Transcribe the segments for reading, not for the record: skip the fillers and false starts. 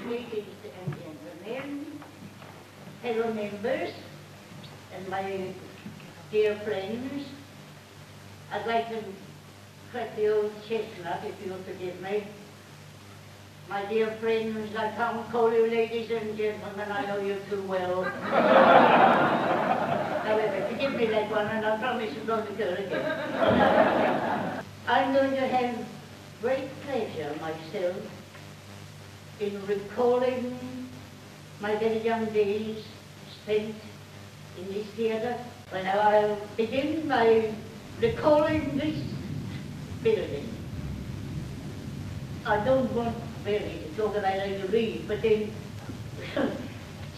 ladies and gentlemen, fellow members, and my dear friends, I'd like to crack the old chestnut, if you'll forgive me. My dear friends, I can't call you ladies and gentlemen, I know you too well. However, forgive me that one, and I promise you not to go again. I'm going to have great pleasure myself in recalling my very young days spent in this theatre. Well, now I'll begin by recalling this building. I don't want really to talk about Ada Reeve, but then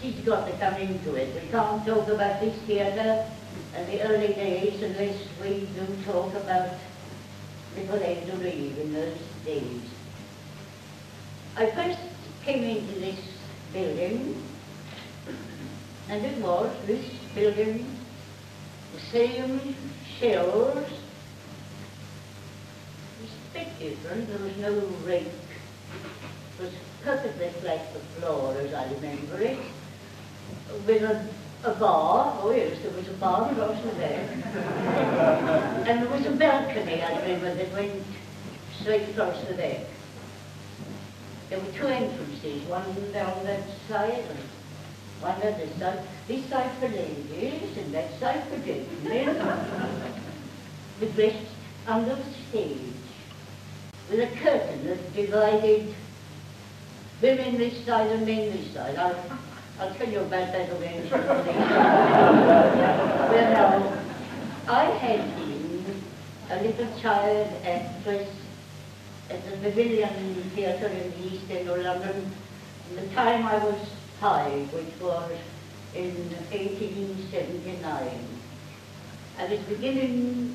she's got to come into it. We can't talk about this theatre and the early days unless we do talk about little Ada Reeve in those days. I first came into this building, and it was this building, the same shelves, a bit different. There was no rake. It was perfectly flat, the floor as I remember it, with a bar. Oh yes, there was a bar across the there. And there was a balcony, I remember, that went straight across the back. There were two entrances, one down that side and one on this side. This side for ladies and that side for gentlemen. We dressed under the stage with a curtain that divided women this side and men this side. I'll tell you about that eventually. Well now, I had been a little child actress at the Pavilion Theatre in the East End of London from the time I was 5, which was in 1879. I was beginning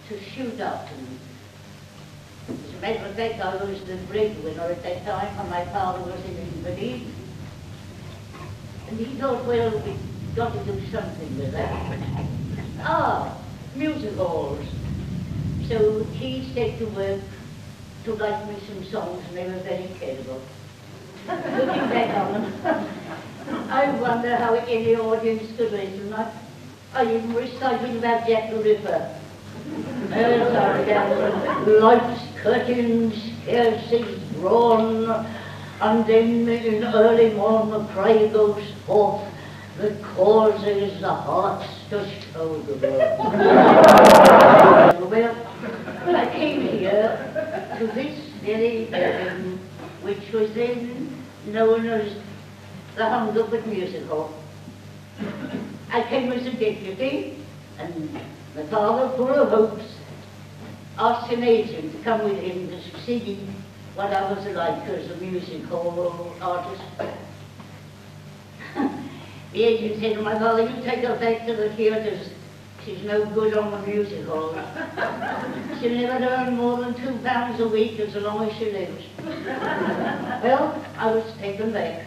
to shoot up, and as a matter of fact, I was the breadwinner at that time, and my father was an invalid. And he thought, well, we've got to do something with that. Ah, music halls. So he set to work to write me some songs, and they were very terrible. Looking back on them, I wonder how any audience could listen. I even recited about Jack the Ripper. Lights, curtains, scarcely drawn, and then in early morn the cry goes forth, the causes the hearts to show the world. Well, I came here to this very building, which was then known as the Hungerford Music Hall. I came as a deputy, and my father, full of hopes, asked an agent to come with him to see what I was like as a music hall artist. The agent said to my father, you take her back to the theatres. She's no good on the music hall. She'll never earn more than £2 a week as long as she lives. Well, I was taken back.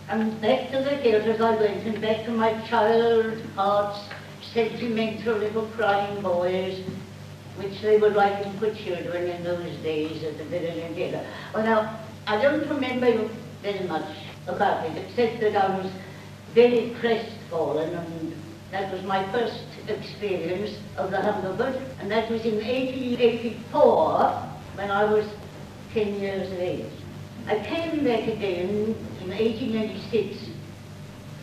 And back to the theatres I went, and back to my child heart's sentimental little crying boys, which they were writing for children in those days at the Villiers Street. Well now, I don't remember very much about it, except that I was very crestfallen, and that was my first experience of the Hungerford, and that was in 1884, when I was 10 years of age. I came back again in 1886,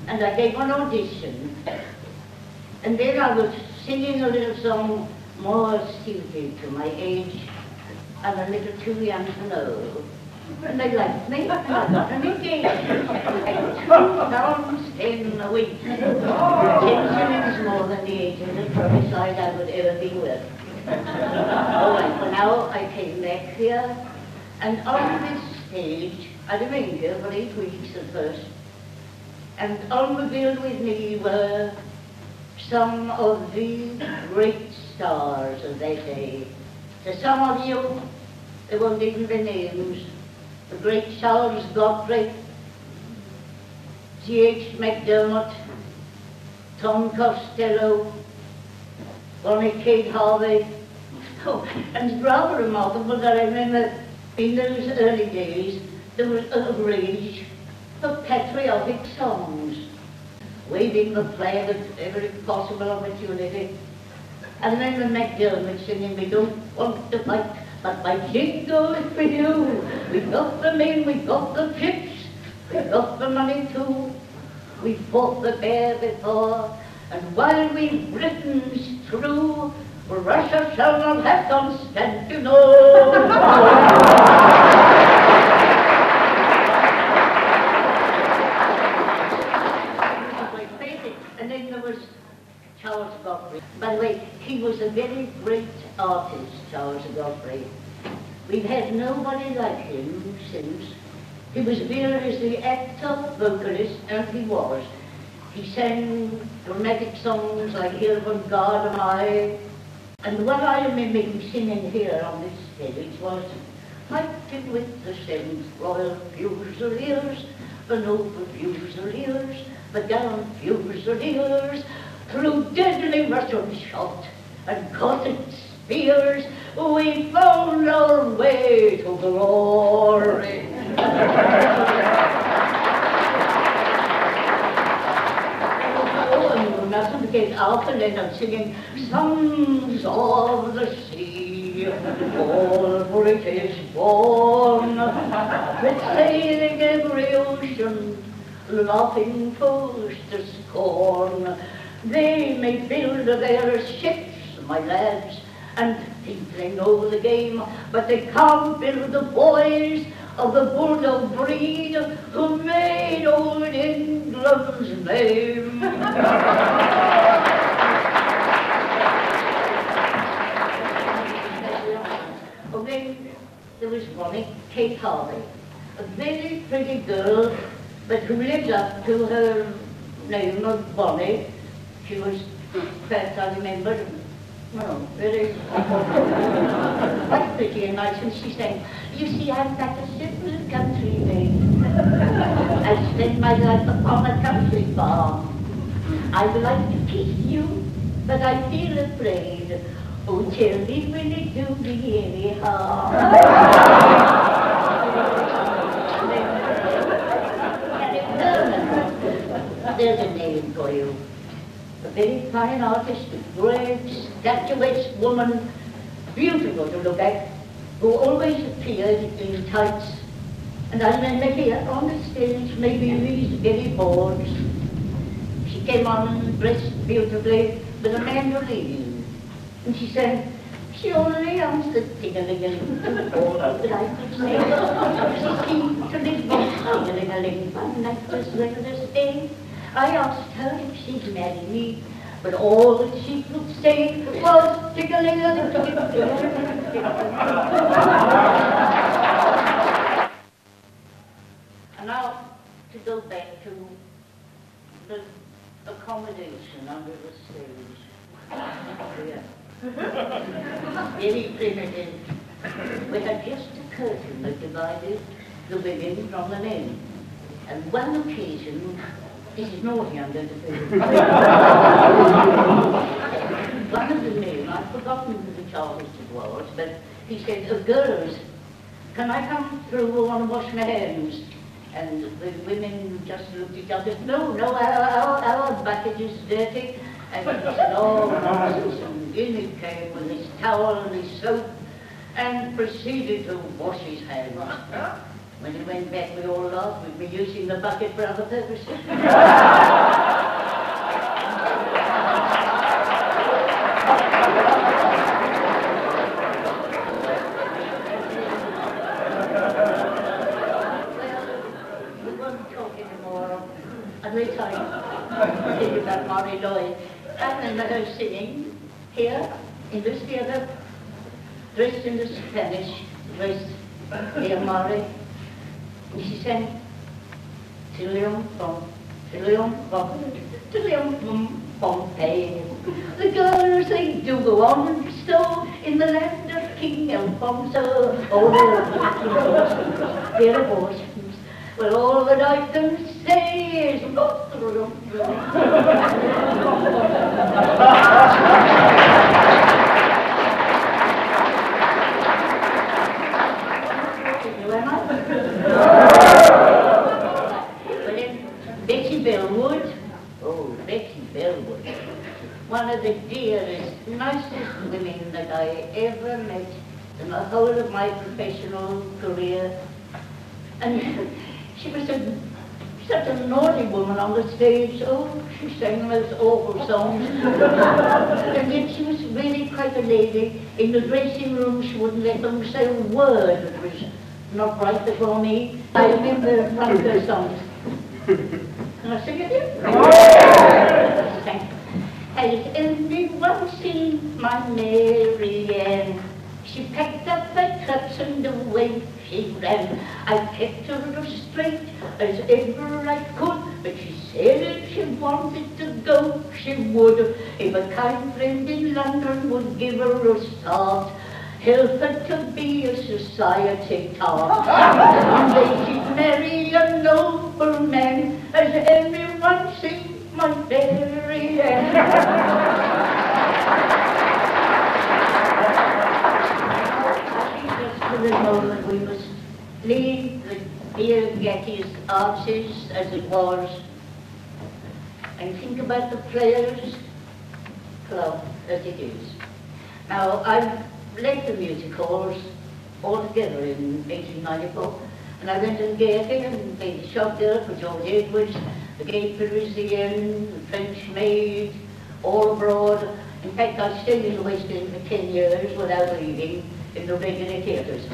and I gave an audition, and then I was singing a little song more suited to my age and a little too young to know. And they liked me, and I got an engagement at £2.10 a week. 10 shillings more than the agent had prophesied I would ever be worth. All right, well now I came back here, and on this stage, I remained here for 8 weeks at first, and on the bill with me were some of the great stars of that day. To some of you, they won't even be names. The great Charles Godfrey, G.H. MacDermott, Tom Costello, Bonnie Kate Harvey. Oh, and it's rather remarkable that I remember in those early days, there was a rage for patriotic songs, waving the flag at every possible opportunity. And then the MacDermott singing, we don't want to fight, but by jingo if we do. We got the men, we got the chips, we got the money too. We fought the bear before, and while we Britons true, Russia shall not have Constantinople. And then there was Charles Godfrey. By the way, he was a very great artist, Charles Godfrey. We've had nobody like him since. He was billed as the actor, vocalist, and he was. He sang dramatic songs like Here From God Am I. And what I remember him singing here on this stage was fighting with the 7th Royal Fusiliers, the noble Fusiliers, the gallant Fusiliers, through deadly Russian shot and Gothic spears, we found our way to glory. Mustn't get up and then I'm singing songs of the sea, all for it is born, with sailing every ocean, laughing foes to scorn. They may build their ships, my lads, and think they know the game, but they can't build the boys of the bulldog breed who made old England's name. Okay, there was Bonnie, Kate Harvey, a very pretty girl, but who lived up to her name of Bonnie. She was, perhaps I remember, well, very quite pretty and nice, and she sang, you see, I'm like a simple country maid. I spend my life upon a country farm. I would like to kiss you, but I feel afraid. Oh, tell me, will it do me any harm? There's a name for you. A very fine artist, a great, statuesque woman, beautiful to look at, who always appeared in tights. And I remember here on the stage, maybe these very boards. She came on dressed beautifully with a mandolin. And she said, she only answered ting-a-ling-a-ling to all that I could say. She seemed to live on ting-a-ling-a-ling. One night was Wednesday day. I asked her if she'd marry me, but all that she could say was ting-a-ling-a-ling. And now to go back to the accommodation under the stage. Yeah. Very primitive. We had just a curtain that divided the women from the men. And one occasion, this is naughty, I'm going to say. One of the men, I've forgotten who the charges it was, but he said, oh, girls, can I come through? I want to wash my hands. And the women just looked at each other, no, our bucket is dirty. And he said, oh, nonsense. And in he came with his towel and his soap and proceeded to wash his hands. When he went back, we all laughed. We'd be using the bucket for other purposes. We won't talk anymore. At least I think about Mary Lloyd. I remember her singing here in this theatre, dressed in the Spanish dress, dear Mary. And she sang, Tilium Pom, Pompeii. The girls, they do go on so in the land of King Alfonso. Oh, their abortions. Well, all that I can say is Am I? nicest women that I ever met in the whole of my professional career. And she was such a naughty woman on the stage. Oh, she sang the most awful songs. And yet she was really quite a lady. In the dressing room, she wouldn't let them say a word that was not right before me. I remember one of her songs. Can I sing it here? Thank you. Has anyone seen my Mary Ann? She packed up her traps and away she ran. I kept her straight as ever I could, but she said if she wanted to go, she would. If a kind friend in London would give her a start, help her to be a society tart. One day she'd marry a nobleman. Has anyone seen my Mary Ann? For the moment we must leave the dear Gatti's Arches as it was and think about the Players' Club as it is. Now, I've left the music halls altogether in 1894, and I went to Gaiety and played the shop girl for George Edwards, the Gay Parisian, the French Maid, all abroad. In fact, I stayed in the West End for 10 years without leaving in the regular theatres.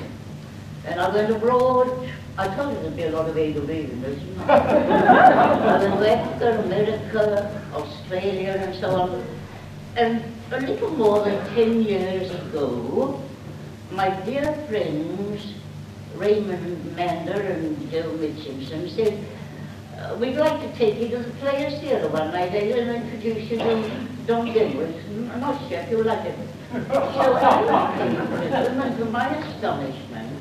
And I went abroad. I told you there'd be a lot of Ada Reeve in this. I went to Africa, America, Australia, and so on. And a little more than 10 years ago, my dear friends, Raymond Mander and Joe Mitchinson, said, we'd like to take you to the Players Theatre one night and introduce you to Don Denwood. I'm not sure if you'll like it. So I came with them, and to my astonishment,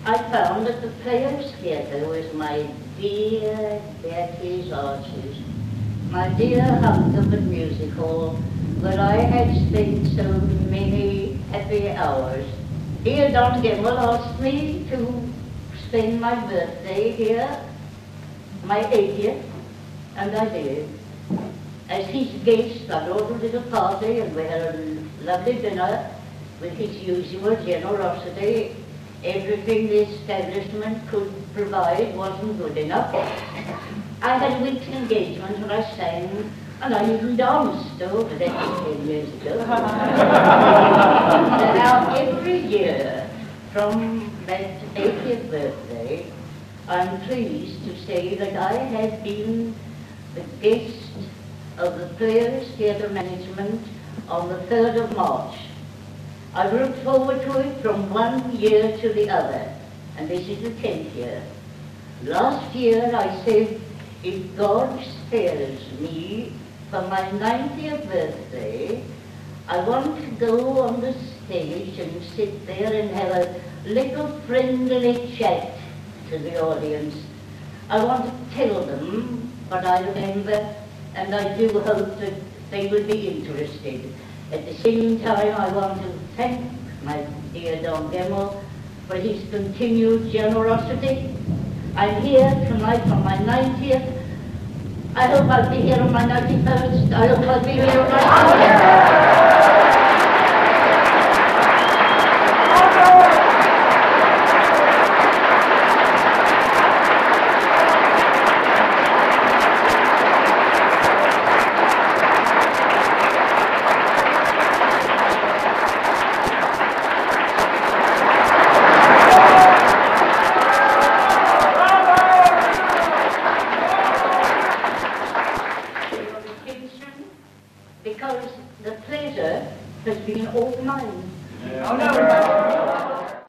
I found that the Players Theatre was my dear Gatti's Arches, my dear Hungerford Music Hall, where I had spent so many happy hours. Dear Don Gemmell asked me to spend my birthday here, my 80th, and I did. As his guest, I ordered a little party, and we had a lovely dinner with his usual generosity. Everything the establishment could provide wasn't good enough. I had a week's engagement and I sang, and I even danced over that 10 years ago. Now, every year from that 80th birthday, I'm pleased to say that I have been the guest of the Players Theatre Management on the 3rd of March. I've looked forward to it from one year to the other, and this is the 10th year. Last year I said, if God spares me for my 90th birthday, I want to go on the stage and sit there and have a little friendly chat to the audience. I want to tell them what I remember, and I do hope that they will be interested. At the same time, I want to thank my dear Don Gemmell for his continued generosity. I'm here tonight on my 90th. I hope I'll be here on my 91st. I hope I'll be here on my 90th. Because the pleasure has been all mine. Oh, no.